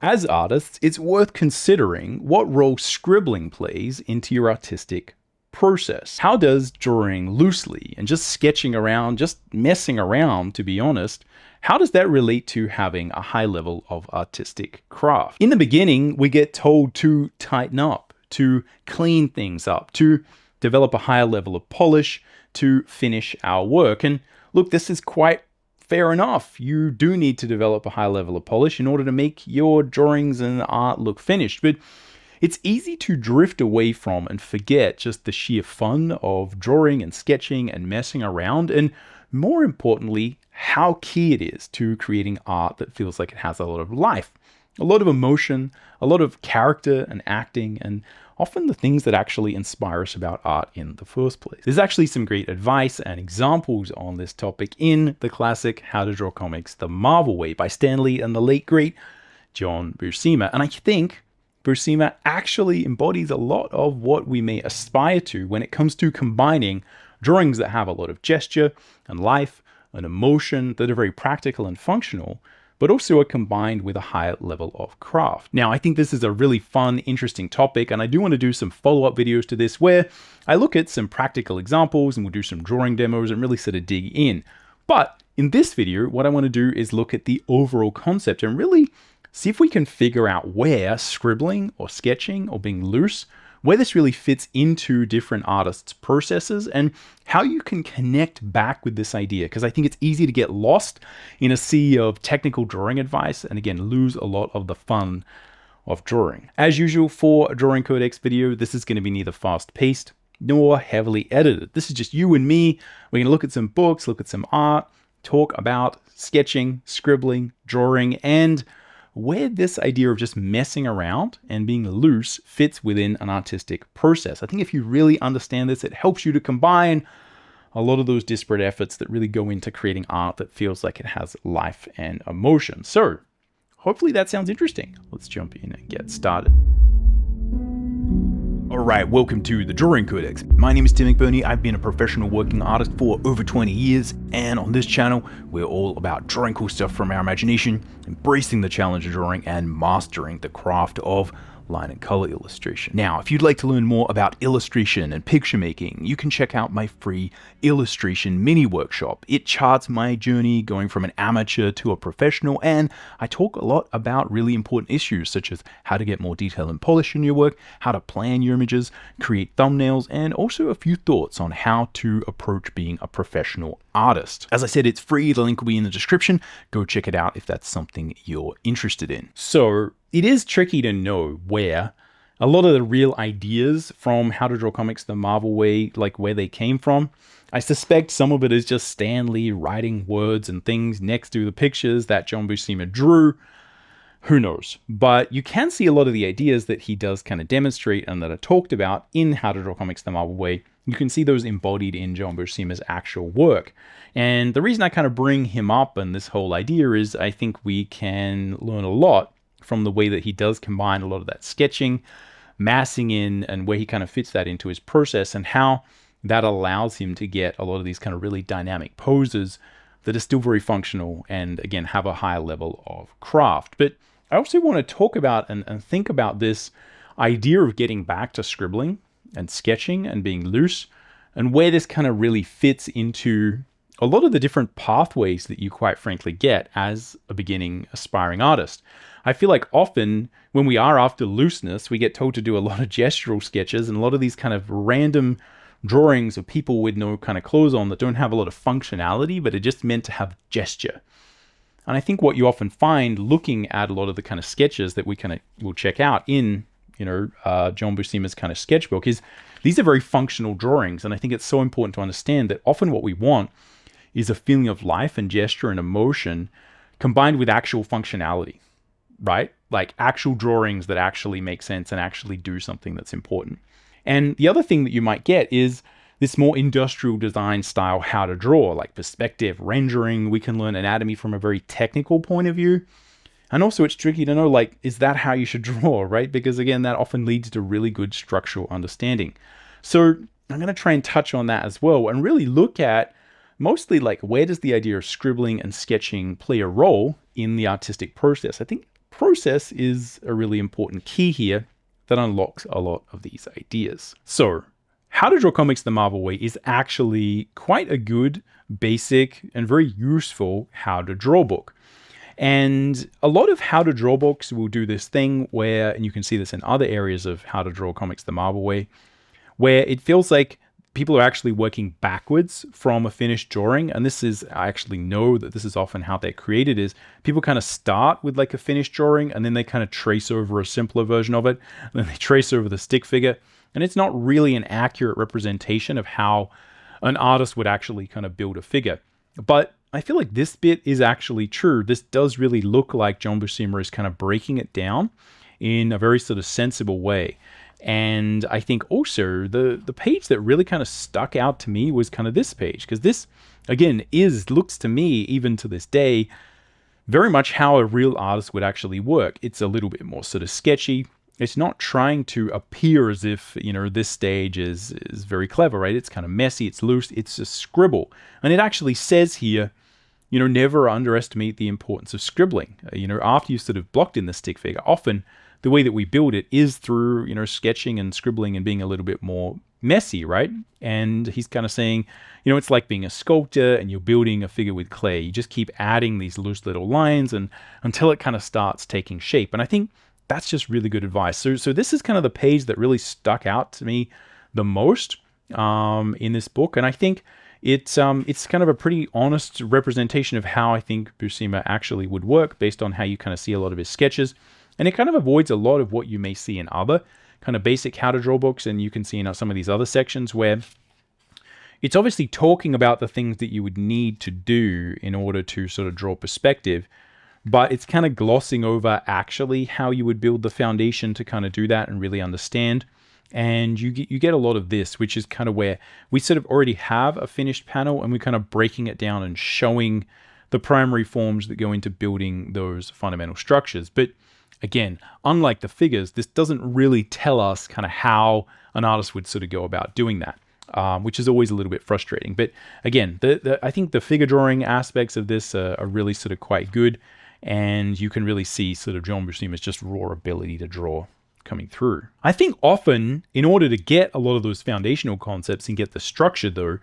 As artists, it's worth considering what role scribbling plays into your artistic process. How does drawing loosely and just sketching around, just messing around, to be honest, how does that relate to having a high level of artistic craft? In the beginning, we get told to tighten up, to clean things up, to develop a higher level of polish, to finish our work. And look, this is quite fair enough. You do need to develop a high level of polish in order to make your drawings and art look finished. But it's easy to drift away from and forget just the sheer fun of drawing and sketching and messing around, and more importantly, how key it is to creating art that feels like it has a lot of life, a lot of emotion, a lot of character and acting, and often the things that actually inspire us about art in the first place. There's actually some great advice and examples on this topic in the classic How to Draw Comics the Marvel Way by Stan Lee and the late great John Buscema. And I think Buscema actually embodies a lot of what we may aspire to when it comes to combining drawings that have a lot of gesture and life and emotion that are very practical and functional, but also are combined with a higher level of craft. Now, I think this is a really fun, interesting topic, and I do want to do some follow-up videos to this where I look at some practical examples and we'll do some drawing demos and really sort of dig in. But in this video, what I want to do is look at the overall concept and really see if we can figure out where scribbling or sketching or being loose, where this really fits into different artists' processes and how you can connect back with this idea. Because I think it's easy to get lost in a sea of technical drawing advice and again, lose a lot of the fun of drawing. As usual for a Drawing Codex video, this is going to be neither fast-paced nor heavily edited. This is just you and me. We're going to look at some books, look at some art, talk about sketching, scribbling, drawing, and where this idea of just messing around and being loose fits within an artistic process. I think if you really understand this, it helps you to combine a lot of those disparate efforts that really go into creating art that feels like it has life and emotion. So hopefully that sounds interesting. Let's jump in and get started. Alright, welcome to the Drawing Codex. My name is Tim McBurney. I've been a professional working artist for over 20 years, and on this channel, we're all about drawing cool stuff from our imagination, embracing the challenge of drawing, and mastering the craft of line and color illustration. Now, if you'd like to learn more about illustration and picture making, you can check out my free illustration mini workshop. It charts my journey going from an amateur to a professional, and I talk a lot about really important issues such as how to get more detail and polish in your work, how to plan your images, create thumbnails, and also a few thoughts on how to approach being a professional artist. As I said, it's free. The link will be in the description. Go check it out if that's something you're interested in. So it is tricky to know where a lot of the real ideas from How to Draw Comics the Marvel Way, like where they came from. I suspect some of it is just Stan Lee writing words and things next to the pictures that John Buscema drew. Who knows? But you can see a lot of the ideas that he does kind of demonstrate and that are talked about in How to Draw Comics the Marvel Way. You can see those embodied in John Buscema's actual work. And the reason I kind of bring him up and this whole idea is I think we can learn a lot from the way that he does combine a lot of that sketching, massing in, and where he kind of fits that into his process and how that allows him to get a lot of these kind of really dynamic poses that are still very functional and again have a high level of craft. But I also want to talk about and think about this idea of getting back to scribbling and sketching and being loose and where this kind of really fits into a lot of the different pathways that you quite frankly get as a beginning aspiring artist. I feel like often when we are after looseness, we get told to do a lot of gestural sketches and a lot of these kind of random drawings of people with no kind of clothes on that don't have a lot of functionality, but are just meant to have gesture. And I think what you often find looking at a lot of the kind of sketches that we kind of will check out in, John Buscema's kind of sketchbook is these are very functional drawings. And I think it's so important to understand that often what we want is a feeling of life and gesture and emotion combined with actual functionality, right? Like actual drawings that actually make sense and actually do something that's important. And the other thing that you might get is this more industrial design style how to draw, like perspective, rendering. We can learn anatomy from a very technical point of view. And also it's tricky to know, like, is that how you should draw, right? Because again, that often leads to really good structural understanding. So I'm going to try and touch on that as well and really look at mostly like where does the idea of scribbling and sketching play a role in the artistic process. I think process is a really important key here that unlocks a lot of these ideas. So, How to Draw Comics the Marvel Way is actually quite a good, basic, and very useful how to draw book. And a lot of how to draw books will do this thing where, and you can see this in other areas of how to draw comics the Marvel way, where it feels like people are actually working backwards from a finished drawing. And this is, I actually know that this is often how they're created, is people kind of start with like a finished drawing and then they kind of trace over a simpler version of it. And then they trace over the stick figure. And it's not really an accurate representation of how an artist would actually kind of build a figure. But I feel like this bit is actually true. This does really look like John Buscema is kind of breaking it down in a very sort of sensible way. And I think also the page that really kind of stuck out to me was kind of this page, because this, again, looks to me, even to this day, very much how a real artist would actually work. It's a little bit more sort of sketchy. It's not trying to appear as if, this stage is very clever, right? It's kind of messy, it's loose, it's a scribble. And it actually says here, never underestimate the importance of scribbling. After you've sort of blocked in the stick figure, often the way that we build it is through, sketching and scribbling and being a little bit more messy, right? And he's kind of saying, it's like being a sculptor and you're building a figure with clay. You just keep adding these loose little lines and until it kind of starts taking shape. And I think that's just really good advice. So this is kind of the page that really stuck out to me the most in this book. And I think it's kind of a pretty honest representation of how I think Buscema actually would work based on how you kind of see a lot of his sketches. And it kind of avoids a lot of what you may see in other kind of basic how to draw books. And you can see in some of these other sections where it's obviously talking about the things that you would need to do in order to sort of draw perspective. But it's kind of glossing over actually how you would build the foundation to kind of do that and really understand. And you get a lot of this, which is kind of where we sort of already have a finished panel and we're kind of breaking it down and showing the primary forms that go into building those fundamental structures. But again, unlike the figures, this doesn't really tell us kind of how an artist would sort of go about doing that, which is always a little bit frustrating. But again, I think the figure drawing aspects of this are really sort of quite good. And you can really see sort of John Buscema's just raw ability to draw coming through. I think often, in order to get a lot of those foundational concepts and get the structure though,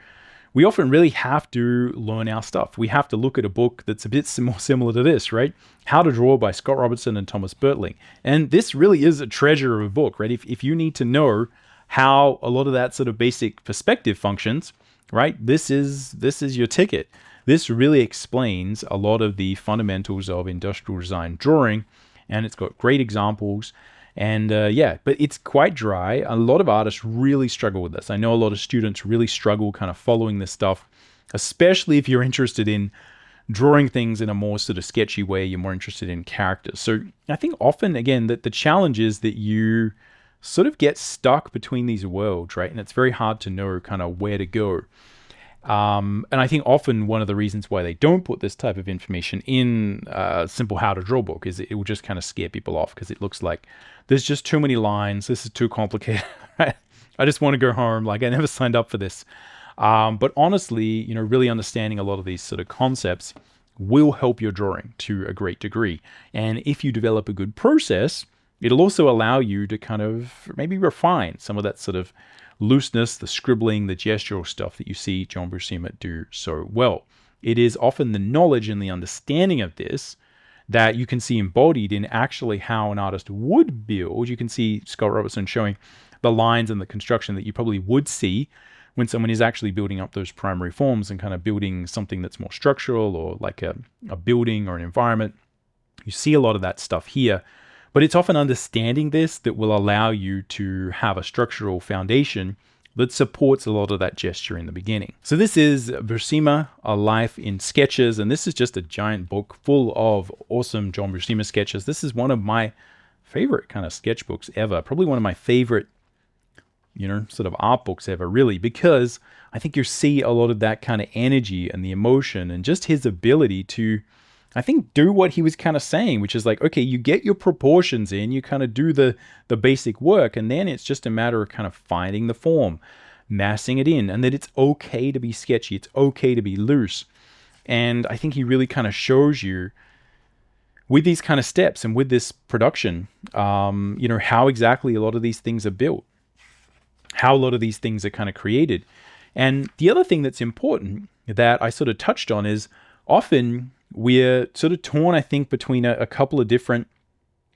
we often really have to learn our stuff. We have to look at a book that's a bit more similar to this, right? How to Draw by Scott Robertson and Thomas Bertling. And this really is a treasure of a book, right? If you need to know how a lot of that sort of basic perspective functions, right? This is your ticket. This really explains a lot of the fundamentals of industrial design drawing, and it's got great examples. And but it's quite dry. A lot of artists really struggle with this. I know a lot of students really struggle kind of following this stuff, especially if you're interested in drawing things in a more sort of sketchy way, you're more interested in characters. So I think often, again, that the challenge is that you sort of get stuck between these worlds, right? And it's very hard to know kind of where to go. And I think often one of the reasons why they don't put this type of information in a simple how to draw book is it will just kind of scare people off because it looks like there's just too many lines. This is too complicated. I just want to go home. Like I never signed up for this. But honestly, really understanding a lot of these sort of concepts will help your drawing to a great degree. And if you develop a good process, it'll also allow you to kind of maybe refine some of that sort of looseness, the scribbling, the gestural stuff that you see John Buscema do so well. It is often the knowledge and the understanding of this that you can see embodied in actually how an artist would build. You can see Scott Robertson showing the lines and the construction that you probably would see when someone is actually building up those primary forms and kind of building something that's more structural or like a building or an environment. You see a lot of that stuff here. But it's often understanding this that will allow you to have a structural foundation that supports a lot of that gesture in the beginning. So this is Buscema, A Life in Sketches, and this is just a giant book full of awesome John Buscema sketches. This is one of my favorite kind of sketchbooks ever, probably one of my favorite, sort of art books ever, really, because I think you see a lot of that kind of energy and the emotion and just his ability to, I think, do what he was kind of saying, which is like, okay, you get your proportions in, you kind of do the basic work, and then it's just a matter of kind of finding the form, massing it in, and that it's okay to be sketchy, it's okay to be loose. And I think he really kind of shows you with these kind of steps and with this production, how exactly a lot of these things are built, how a lot of these things are kind of created. And the other thing that's important that I sort of touched on is often we're sort of torn, I think, between a couple of different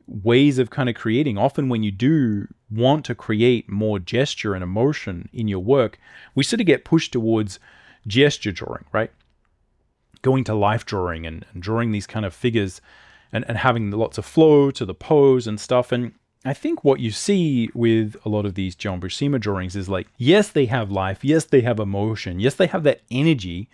ways of kind of creating. Often when you do want to create more gesture and emotion in your work, we sort of get pushed towards gesture drawing, right? Going to life drawing and drawing these kind of figures and having lots of flow to the pose and stuff. And I think what you see with a lot of these John Buscema drawings is like, yes, they have life. Yes, they have emotion. Yes, they have that energy,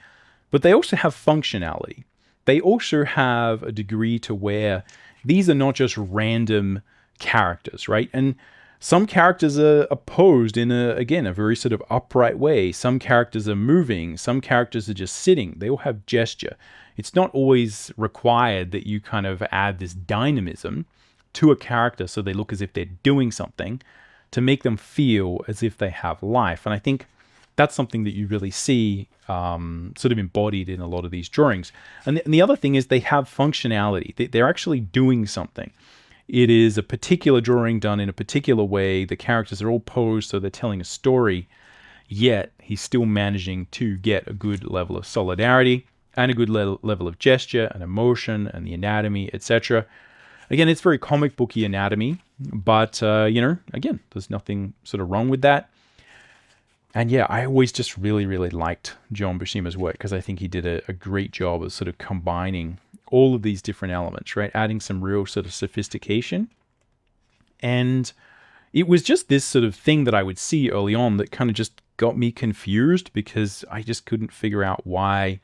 but they also have functionality. They also have a degree to where these are not just random characters, right? And some characters are posed in a very sort of upright way. Some characters are moving. Some characters are just sitting. They all have gesture. It's not always required that you kind of add this dynamism to a character so they look as if they're doing something to make them feel as if they have life. And I think that's something that you really see sort of embodied in a lot of these drawings. And the other thing is they have functionality. They're actually doing something. It is a particular drawing done in a particular way. The characters are all posed, so they're telling a story, yet he's still managing to get a good level of solidarity and a good level of gesture and emotion and the anatomy, etc. Again, it's very comic booky anatomy, but, again, there's nothing sort of wrong with that. And yeah, I always just really, really liked John Buscema's work because I think he did a great job of sort of combining all of these different elements, right? Adding some real sort of sophistication. And it was just this sort of thing that I would see early on that kind of just got me confused because I just couldn't figure out why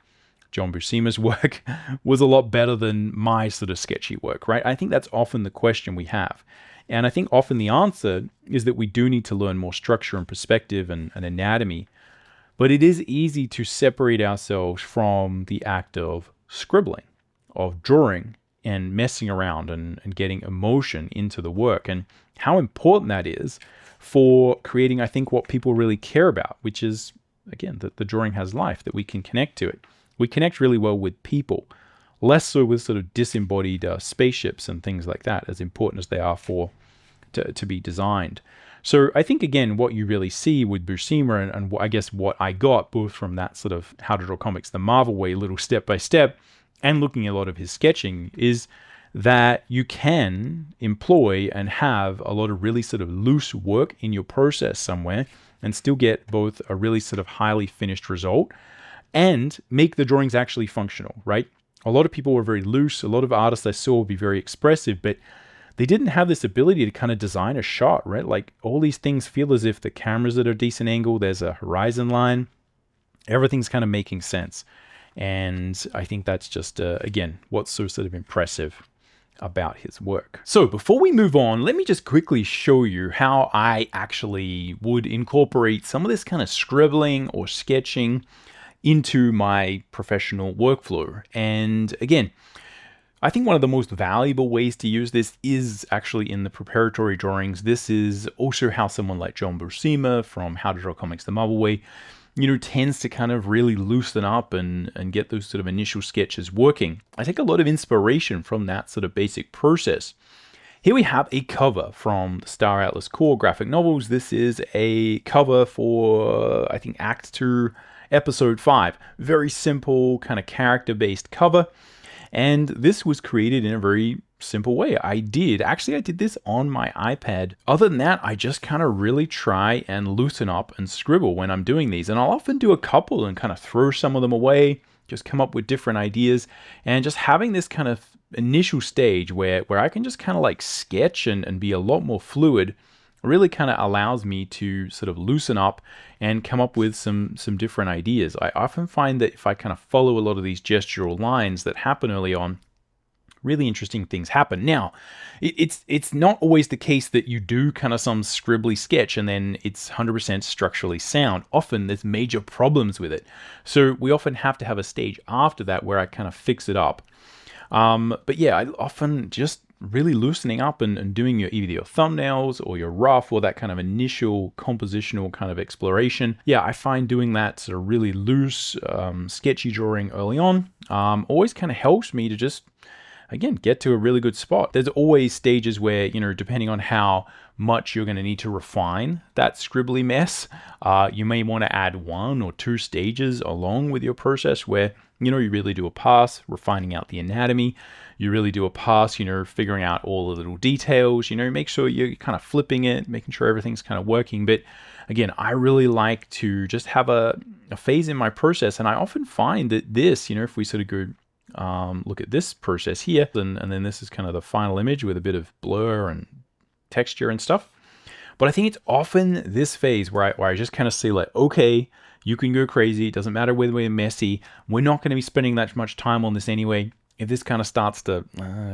John Buscema's work was a lot better than my sort of sketchy work, right? I think that's often the question we have. And I think often the answer is that we do need to learn more structure and perspective and anatomy. But it is easy to separate ourselves from the act of scribbling, of drawing and messing around and getting emotion into the work. And how important that is for creating, I think, what people really care about, which is, again, that the drawing has life, that we can connect to it. We connect really well with people, less so with sort of disembodied spaceships and things like that, as important as they are to be designed. So I think, again, what you really see with Buscema and I guess what I got both from that sort of How to Draw Comics the Marvel Way, little step by step, and looking at a lot of his sketching, is that you can employ and have a lot of really sort of loose work in your process somewhere and still get both a really sort of highly finished result and make the drawings actually functional, right? A lot of people were very loose. A lot of artists I saw would be very expressive, but they didn't have this ability to kind of design a shot, right? Like all these things feel as if the camera's at a decent angle. There's a horizon line. Everything's kind of making sense. And I think that's just, again, what's so sort of impressive about his work. So before we move on, let me just quickly show you how I actually would incorporate some of this kind of scribbling or sketching into my professional workflow. And again, I think one of the most valuable ways to use this is actually in the preparatory drawings. This is also how someone like John Buscema from How to Draw Comics the Marvel Way, tends to kind of really loosen up and get those sort of initial sketches working. I take a lot of inspiration from that sort of basic process. Here we have a cover from the Star Atlas Core graphic novels. This is a cover for, I think, Act 2, Episode 5. Very simple, kind of character-based cover. And this was created in a very simple way. I did this on my iPad. Other than that, I just kind of really try and loosen up and scribble when I'm doing these. And I'll often do a couple and kind of throw some of them away, just come up with different ideas, and just having this kind of initial stage where I can just kind of like sketch and be a lot more fluid really kind of allows me to sort of loosen up and come up with some different ideas. I often find that if I kind of follow a lot of these gestural lines that happen early on, really interesting things happen. Now, it's not always the case that you do kind of some scribbly sketch and then it's 100% structurally sound. Often there's major problems with it. So we often have to have a stage after that where I kind of fix it up. But yeah, I often just really loosening up and doing either your thumbnails or your rough or that kind of initial compositional kind of exploration. Yeah, I find doing that sort of really loose, sketchy drawing early on always kind of helps me to just again, get to a really good spot. There's always stages where, you know, depending on how much you're going to need to refine that scribbly mess, you may want to add 1 or 2 stages along with your process where, you know, you really do a pass refining out the anatomy. You really do a pass, you know, figuring out all the little details, you know, make sure you're kind of flipping it, making sure everything's kind of working. But again, I really like to just have a phase in my process. And I often find that this, you know, if we sort of go look at this process here, and then this is kind of the final image with a bit of blur and texture and stuff. But I think it's often this phase where I just kind of say like, okay, you can go crazy. It doesn't matter whether we're messy. We're not going to be spending that much time on this anyway. If this kind of starts to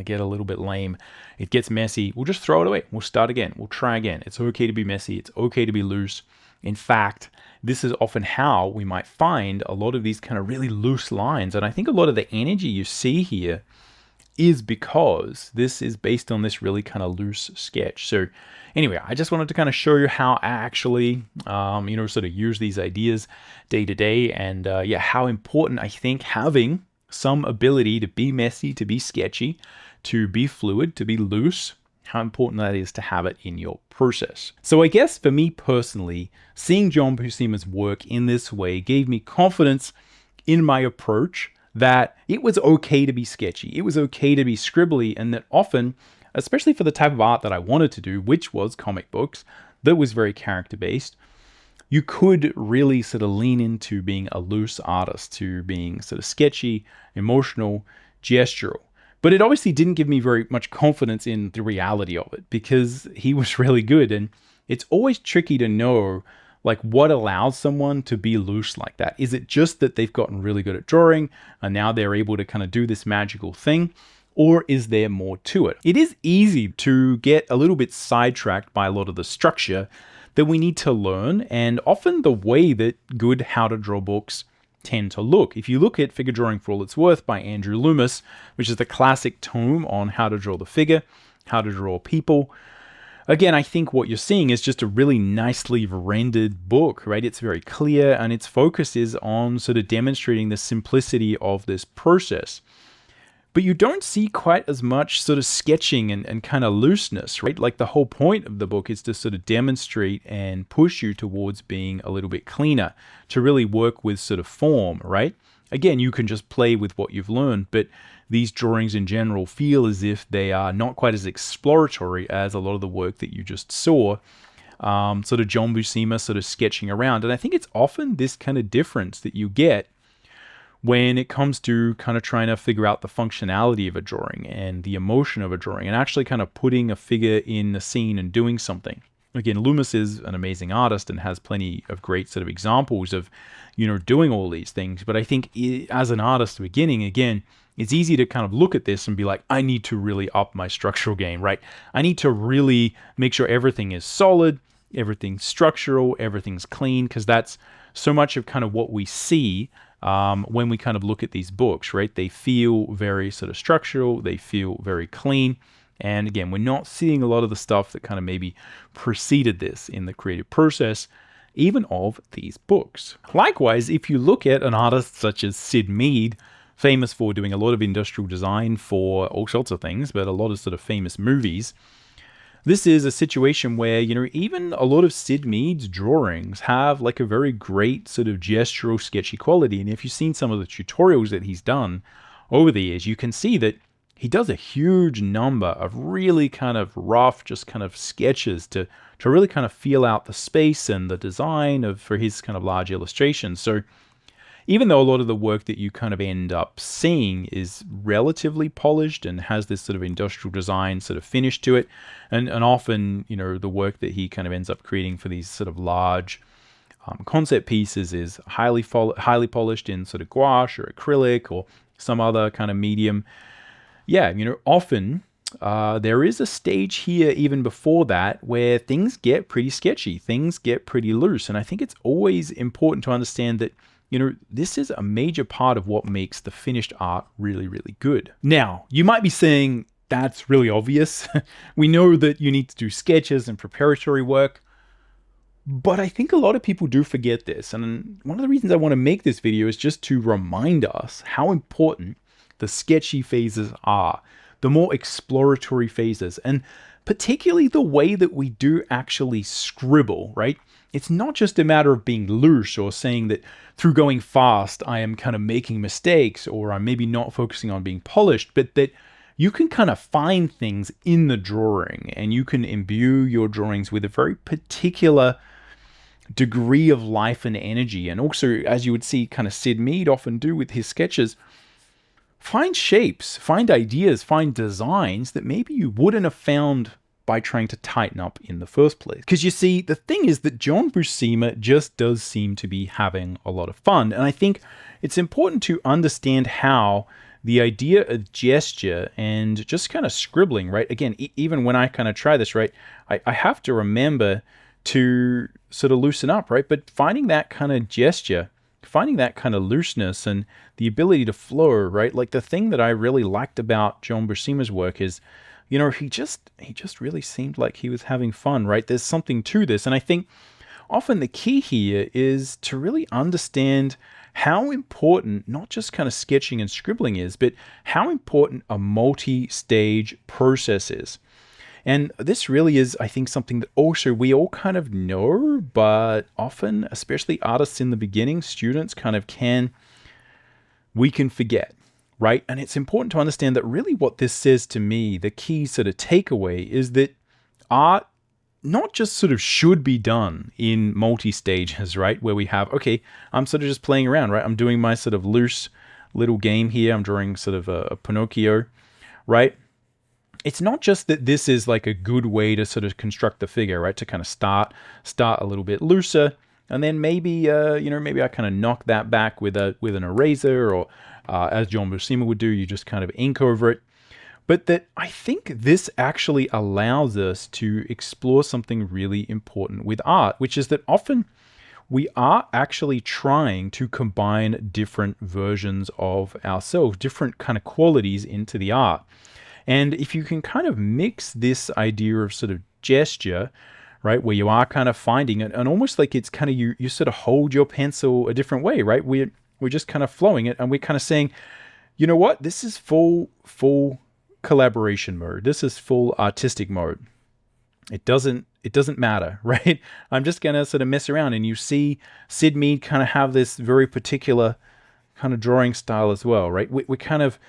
get a little bit lame, it gets messy, we'll just throw it away. We'll start again. We'll try again. It's okay to be messy. It's okay to be loose. In fact, this is often how we might find a lot of these kind of really loose lines. And I think a lot of the energy you see here is because this is based on this really kind of loose sketch. So anyway, I just wanted to kind of show you how I actually, you know, sort of use these ideas day to day. And yeah, how important I think having some ability to be messy, to be sketchy, to be fluid, to be loose, how important that is to have it in your process. So I guess for me personally, seeing John Buscema's work in this way gave me confidence in my approach that it was okay to be sketchy, it was okay to be scribbly, and that often, especially for the type of art that I wanted to do, which was comic books, that was very character-based, you could really sort of lean into being a loose artist, to being sort of sketchy, emotional, gestural. But it obviously didn't give me very much confidence in the reality of it because he was really good. And it's always tricky to know like what allows someone to be loose like that. Is it just that they've gotten really good at drawing and now they're able to kind of do this magical thing? Or is there more to it? It is easy to get a little bit sidetracked by a lot of the structure that we need to learn, and often the way that good how to draw books tend to look. If you look at Figure Drawing for All It's Worth by Andrew Loomis, which is the classic tome on how to draw the figure, how to draw people, again, I think what you're seeing is just a really nicely rendered book, right? It's very clear and its focus is on sort of demonstrating the simplicity of this process. But you don't see quite as much sort of sketching and kind of looseness, right? Like the whole point of the book is to sort of demonstrate and push you towards being a little bit cleaner, to really work with sort of form, right? Again, you can just play with what you've learned, but these drawings in general feel as if they are not quite as exploratory as a lot of the work that you just saw, sort of John Buscema sort of sketching around. And I think it's often this kind of difference that you get when it comes to kind of trying to figure out the functionality of a drawing and the emotion of a drawing and actually kind of putting a figure in a scene and doing something. Again, Loomis is an amazing artist and has plenty of great sort of examples of, you know, doing all these things. But I think as an artist beginning, again, it's easy to kind of look at this and be like, I need to really up my structural game, right? I need to really make sure everything is solid, everything's structural, everything's clean, because that's so much of kind of what we see when we kind of look at these books, right? They feel very sort of structural, they feel very clean. And again, we're not seeing a lot of the stuff that kind of maybe preceded this in the creative process, even of these books. Likewise, if you look at an artist such as Sid Mead, famous for doing a lot of industrial design for all sorts of things, but a lot of sort of famous movies, this is a situation where, you know, even a lot of Sid Mead's drawings have like a very great sort of gestural sketchy quality. And if you've seen some of the tutorials that he's done over the years, you can see that he does a huge number of really kind of rough, just kind of sketches to really kind of feel out the space and the design for his kind of large illustrations. So even though a lot of the work that you kind of end up seeing is relatively polished and has this sort of industrial design sort of finish to it, and often, you know, the work that he kind of ends up creating for these sort of large concept pieces is highly polished in sort of gouache or acrylic or some other kind of medium. Yeah, you know, often there is a stage here even before that where things get pretty sketchy, things get pretty loose. And I think it's always important to understand that, you know, this is a major part of what makes the finished art really, really good. Now, you might be saying that's really obvious. We know that you need to do sketches and preparatory work, but I think a lot of people do forget this. And one of the reasons I want to make this video is just to remind us how important the sketchy phases are, the more exploratory phases, and particularly the way that we do actually scribble, right? It's not just a matter of being loose or saying that through going fast, I am kind of making mistakes or I'm maybe not focusing on being polished, but that you can kind of find things in the drawing and you can imbue your drawings with a very particular degree of life and energy. And also, as you would see kind of Sid Mead often do with his sketches, find shapes, find ideas, find designs that maybe you wouldn't have found by trying to tighten up in the first place. Because you see, the thing is that John Buscema just does seem to be having a lot of fun. And I think it's important to understand how the idea of gesture and just kind of scribbling, right? Again, even when I kind of try this, right, I have to remember to sort of loosen up, right? But finding that kind of gesture, finding that kind of looseness and the ability to flow, right? Like the thing that I really liked about John Buscema's work is, you know, he just really seemed like he was having fun, right? There's something to this. And I think often the key here is to really understand how important not just kind of sketching and scribbling is, but how important a multi-stage process is. And this really is, I think, something that also we all kind of know, but often, especially artists in the beginning, students we can forget, right? And it's important to understand that really what this says to me, the key sort of takeaway is that art not just sort of should be done in multi-stages, right? Where we have, okay, I'm sort of just playing around, right? I'm doing my sort of loose little game here. I'm drawing sort of a Pinocchio, right? It's not just that this is like a good way to sort of construct the figure, right? To kind of start a little bit looser, and then maybe maybe I kind of knock that back with an eraser, or as John Buscema would do, you just kind of ink over it. But that I think this actually allows us to explore something really important with art, which is that often we are actually trying to combine different versions of ourselves, different kind of qualities into the art. And if you can kind of mix this idea of sort of gesture, right, where you are kind of finding it, and almost like it's kind of you sort of hold your pencil a different way, right? We're just kind of flowing it, and we're kind of saying, you know what, this is full collaboration mode. This is full artistic mode. It doesn't matter, right? I'm just gonna sort of mess around, and you see Sid Mead kind of have this very particular kind of drawing style as well, right? We're kind of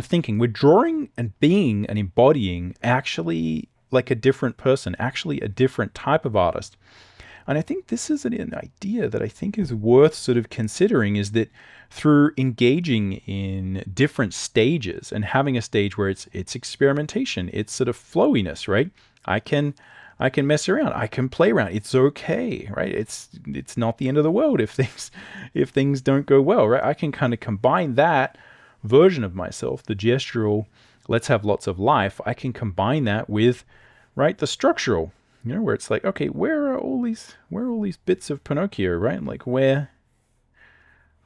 thinking we're drawing and being and embodying actually like a different person, actually a different type of artist. And I think this is an idea that I think is worth sort of considering, is that through engaging in different stages and having a stage where it's experimentation, it's sort of flowiness, right? I can mess around, I can play around. It's okay, right? It's not the end of the world if things don't go well, right? I can kind of combine that version of myself, the gestural, let's have lots of life. I can combine that with, right, the structural, where it's like, okay, where are all these bits of Pinocchio, right? Like where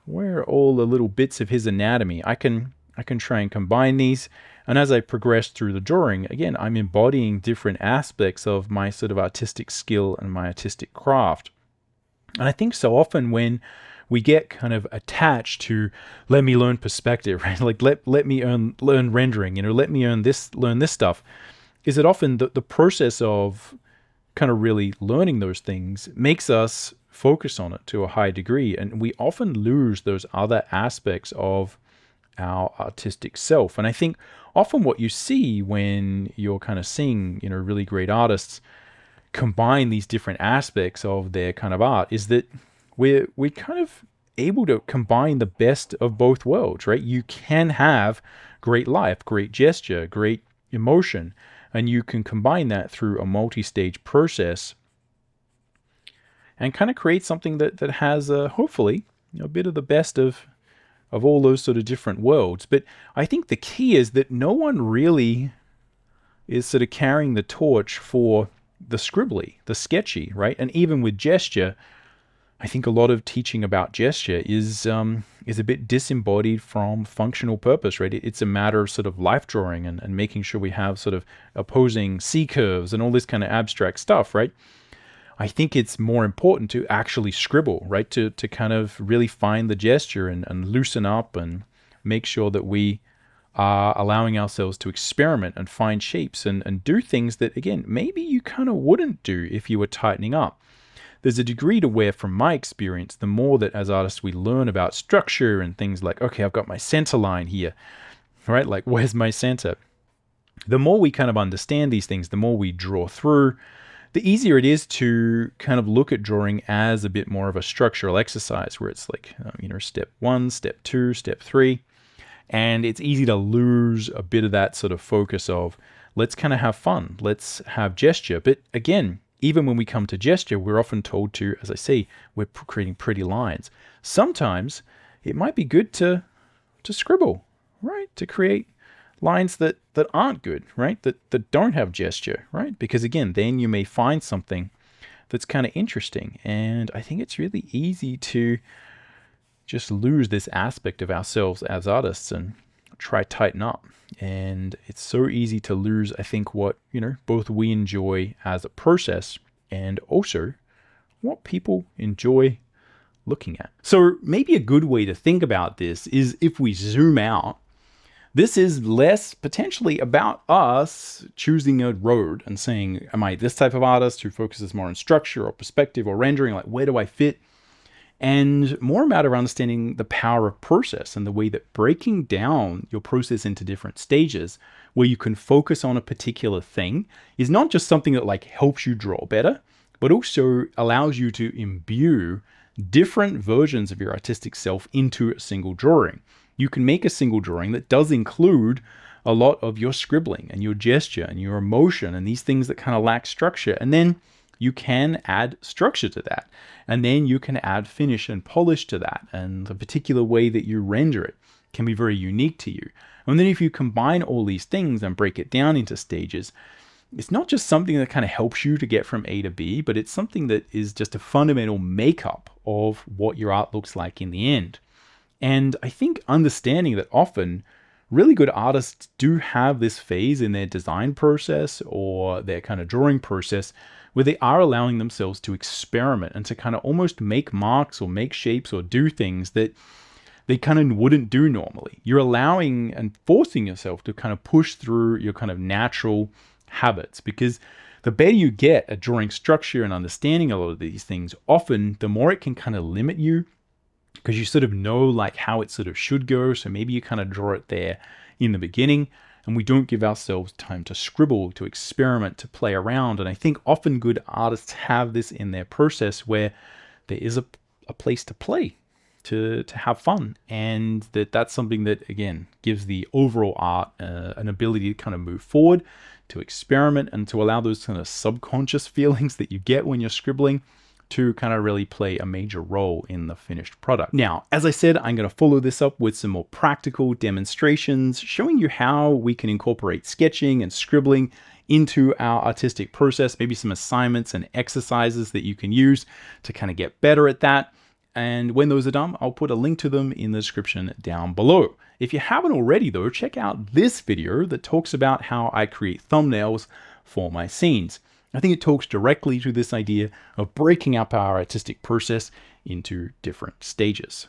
are all the little bits of his anatomy? I can try and combine these. And as I progress through the drawing, again, I'm embodying different aspects of my sort of artistic skill and my artistic craft. And I think so often when we get kind of attached to, let me learn perspective, right? Like let me learn rendering, let me learn this stuff, is that often the process of kind of really learning those things makes us focus on it to a high degree. And we often lose those other aspects of our artistic self. And I think often what you see when you're kind of seeing, really great artists combine these different aspects of their kind of art is that we're kind of able to combine the best of both worlds, right? You can have great life, great gesture, great emotion, and you can combine that through a multi-stage process and kind of create something that has hopefully a bit of the best of all those sort of different worlds. But I think the key is that no one really is sort of carrying the torch for the scribbly, the sketchy, right? And even with gesture, I think a lot of teaching about gesture is a bit disembodied from functional purpose, right? It's a matter of sort of life drawing and making sure we have sort of opposing C curves and all this kind of abstract stuff, right? I think it's more important to actually scribble, right? To kind of really find the gesture and loosen up and make sure that we are allowing ourselves to experiment and find shapes and do things that, again, maybe you kind of wouldn't do if you were tightening up. There's a degree to where, from my experience, the more that as artists we learn about structure and things like, okay, I've got my center line here, right? Like, where's my center? The more we kind of understand these things, the more we draw through, the easier it is to kind of look at drawing as a bit more of a structural exercise where it's like, step 1, step 2, step 3. And it's easy to lose a bit of that sort of focus of, let's kind of have fun, let's have gesture. But again, even when we come to gesture, we're often told to, as I say, we're creating pretty lines. Sometimes it might be good to scribble, right? To create lines that aren't good, right? That don't have gesture, right? Because again, then you may find something that's kind of interesting. And I think it's really easy to just lose this aspect of ourselves as artists and try tighten up. And it's so easy to lose, I think, what, both we enjoy as a process and also what people enjoy looking at. So maybe a good way to think about this is if we zoom out, this is less potentially about us choosing a road and saying, am I this type of artist who focuses more on structure or perspective or rendering? Like, where do I fit? And more a matter of understanding the power of process and the way that breaking down your process into different stages where you can focus on a particular thing is not just something that like helps you draw better, but also allows you to imbue different versions of your artistic self into a single drawing. You can make a single drawing that does include a lot of your scribbling and your gesture and your emotion and these things that kind of lack structure. And then you can add structure to that. And then you can add finish and polish to that. And the particular way that you render it can be very unique to you. And then if you combine all these things and break it down into stages, it's not just something that kind of helps you to get from A to B, but it's something that is just a fundamental makeup of what your art looks like in the end. And I think understanding that often really good artists do have this phase in their design process or their kind of drawing process where they are allowing themselves to experiment and to kind of almost make marks or make shapes or do things that they kind of wouldn't do normally. You're allowing and forcing yourself to kind of push through your kind of natural habits, because the better you get at drawing structure and understanding a lot of these things, often the more it can kind of limit you because you sort of know like how it sort of should go. So maybe you kind of draw it there in the beginning, and we don't give ourselves time to scribble, to experiment, to play around. And I think often good artists have this in their process where there is a place to play, to have fun. And that's something that, again, gives the overall art an ability to kind of move forward, to experiment, and to allow those kind of subconscious feelings that you get when you're scribbling to kind of really play a major role in the finished product. Now, as I said, I'm going to follow this up with some more practical demonstrations showing you how we can incorporate sketching and scribbling into our artistic process, maybe some assignments and exercises that you can use to kind of get better at that. And when those are done, I'll put a link to them in the description down below. If you haven't already though, check out this video that talks about how I create thumbnails for my scenes. I think it talks directly to this idea of breaking up our artistic process into different stages.